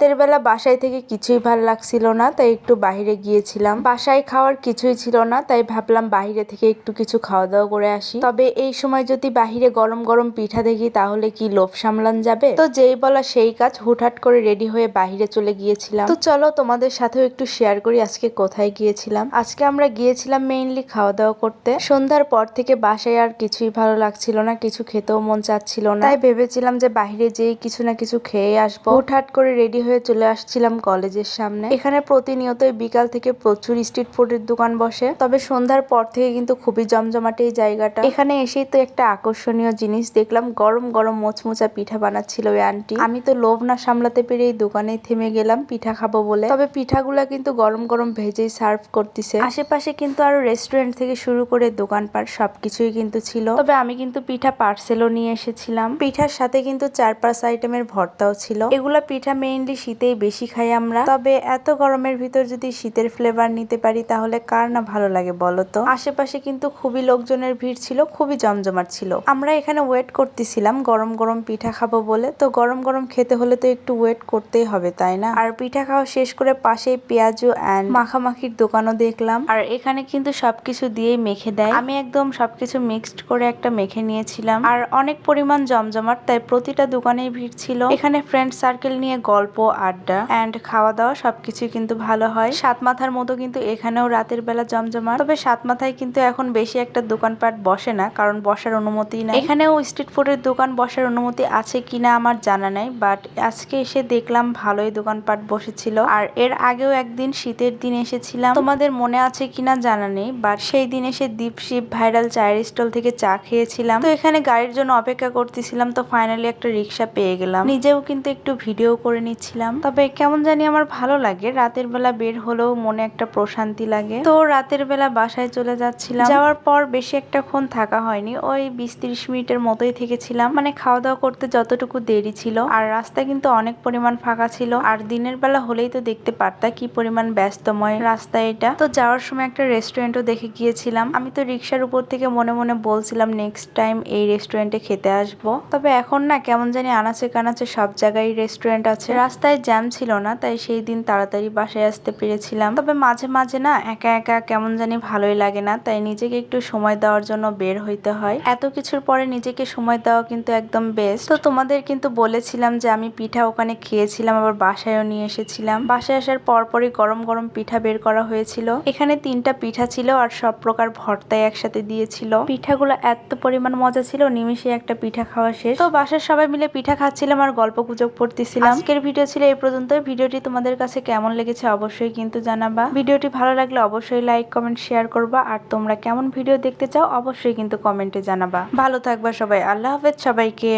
রাতের বেলা বাসায় থেকে কিছুই ভালো লাগছিল না, তাই একটু বাইরে গিয়েছিলাম। বাসায় খাওয়ার কিছুই ছিল না, তাই ভাবলাম বাইরে থেকে একটু কিছু খাওয়া দাওয়া করে আসি। তবে এই সময় যদি বাহিরে গরম গরম পিঠা দেখি তাহলে কি লোভ সামলান যাবে? তো যেই বলা সেই কাজ, হুটহাট করে রেডি হয়ে বাহিরে চলে গিয়েছিলাম। তো চলো তোমাদের সাথেও একটু শেয়ার করি আজকে কোথায় গিয়েছিলাম। আজকে আমরা গিয়েছিলাম মেইনলি খাওয়া দাওয়া করতে। সন্ধ্যার পর থেকে বাসায় আর কিছুই ভালো লাগছিল না, কিছু খেতেও মন চাচ্ছিল না, তাই ভেবেছিলাম যে বাহিরে যেই কিছু না কিছু খেয়ে আসবো। হুটহাট করে রেডি হয়ে চলে আসছিলাম কলেজের সামনে। এখানে প্রতিনিয়তই বিকাল থেকে প্রচুর স্ট্রিট ফুডের দোকান বসে, তবে সন্ধ্যার পর থেকে কিন্তু খুবই জমজমাটে এই জায়গাটা। এখানে এসেই তো একটা আকর্ষণীয় জিনিস দেখলাম, গরম গরম মোচমোচা পিঠা বানাচ্ছিল ওই আন্টি। আমি তো লোভ না সামলাতে পেরে এই দোকানে থেমে গেলাম পিঠা খাবো বলে। তবে পিঠাগুলা কিন্তু গরম গরম ভেজেই সার্ভ করতেছে। আশেপাশে কিন্তু আরো রেস্টুরেন্ট থেকে শুরু করে দোকানপাট সবকিছুই কিন্তু ছিল। তবে আমি কিন্তু পিঠা পার্সেলও নিয়ে এসেছিলাম। পিঠার সাথে কিন্তু 4-5 আইটেমের ভর্তাও ছিল। এগুলা পিঠা মেইনলি শীতেই বেশি খাই আমরা, তবে এত গরমের ভিতর যদি শীতের ফ্লেভার নিতে পারি তাহলে কার না ভালো লাগে বলো তো। আশেপাশে কিন্তু খুবই লোকজনের ভিড় ছিল, খুবই জমজমাট ছিল। আমরা এখানে ওয়েট করতেছিলাম গরম গরম পিঠা খাবো বলে। তো গরম গরম খেতে হলে তো একটু ওয়েট করতেই হবে, তাই না? আর পিঠা খাওয়া শেষ করে পাশেই পেঁয়াজু অ্যান্ড মাখামাখির দোকানও দেখলাম। আর এখানে কিন্তু সবকিছু দিয়েই মেখে দেয়। আমি একদম সবকিছু মিক্সড করে একটা মেখে নিয়েছিলাম। আর অনেক পরিমাণ জমজমাট, তাই প্রতিটা দোকানেই ভিড় ছিল। এখানে ফ্রেন্ড সার্কেল নিয়ে গল্প, আড্ডা অ্যান্ড খাওয়া দাওয়া সবকিছু কিন্তু ভালো হয়। সাত মাথার মতো কিন্তু এখানেও রাতের বেলা জমজমাট। তবে সাত মাথায় কিন্তু এখন বেশি একটা দোকানপাট বসে না, কারণ বসার অনুমতি নাই। এখানেও স্ট্রিট ফুডের দোকান বসার অনুমতি আছে কিনা আমার জানা নাই, বাট আজকে এসে দেখলাম ভালোই দোকানপাট বসেছিল। আর এর আগেও একদিন শীতের দিন এসেছিলাম, তোমাদের মনে আছে কিনা জানা নেই, বাট সেই দিন এসে দীপশিপ ভাইরাল চায়ের স্টল থেকে চা খেয়েছিলাম। তো এখানে গাড়ির জন্য অপেক্ষা করতেছিলাম, তো ফাইনালি একটা রিক্সা পেয়ে গেলাম। নিজেও কিন্তু একটু ভিডিও করে নিচ্ছিলাম। তবে কেমন জানি আমার ভালো লাগে, রাতের বেলা বের হলেও মনে একটা প্রশান্তি লাগে। তো রাতের বেলা বাসায় চলে যাচ্ছিলাম। যাওয়ার পর বেশি একটাক্ষণ থাকা হয়নি, ওই 20-30 মিনিটের মতোই থেকেছিলাম। মানে খাওয়া দাওয়া করতে যতটুকু দেরি ছিল। আর রাস্তা কিন্তু অনেক পরিমাণ ফাঁকা ছিল। আর দিনের বেলা হলেই তো দেখতে পারতা কি পরিমাণ ব্যস্তময় রাস্তা এটা। তো যাওয়ার সময় একটা রেস্টুরেন্টও দেখে গিয়েছিলাম। আমি তো রিক্সার উপর থেকে মনে মনে বলছিলাম নেক্সট টাইম এই রেস্টুরেন্টে খেতে আসবো। তবে এখন না কেমন জানি আনাচে কানাচে সব জায়গায় রেস্টুরেন্ট আছে। রাস্তায় জ্যাম ছিল না, তাই সেই দিন তাড়াতাড়ি বাসায় আসতে পেরেছিলাম। তবে মাঝে মাঝে না একা একা কেমন জানি ভালোই লাগে না, তাই নিজেকে একটু সময় দেওয়ার জন্য বের হইতে হয়। এত কিছুর পরে নিজেকে সময় দেওয়া কিন্তু একদম বেস্ট। তো তোমাদের কিন্তু বলেছিলাম যে আমি পিঠা ওখানে খেয়েছিলাম, আবার বাসায়ও নিয়ে এসেছিলাম। বাসায় আসার পরপরই গরম গরম পিঠা বের করা হয়েছিল। এখানে 3টা পিঠা ছিল আর সব প্রকার ভর্তায় একসাথে দিয়েছিল। পিঠাগুলো এত পরিমাণ মজা ছিল, নিমিশে একটা পিঠা খাওয়া শেষ। তো বাসার সবাই মিলে পিঠা খাচ্ছিলাম আর গল্প গুজব করতেছিলাম। আজকের ভিডিও ছিল এই পর্যন্ত। ভিডিওটি তোমাদের কাছে কেমন লেগেছে অবশ্যই কিন্তু জানাবা। ভিডিওটি ভালো লাগলে অবশ্যই লাইক কমেন্ট শেয়ার করবা। আর তোমরা কেমন ভিডিও দেখতে চাও অবশ্যই কিন্তু কমেন্টে জানাবা। ভালো থাকবা সবাই, আল্লাহ হাফেজ সবাইকে।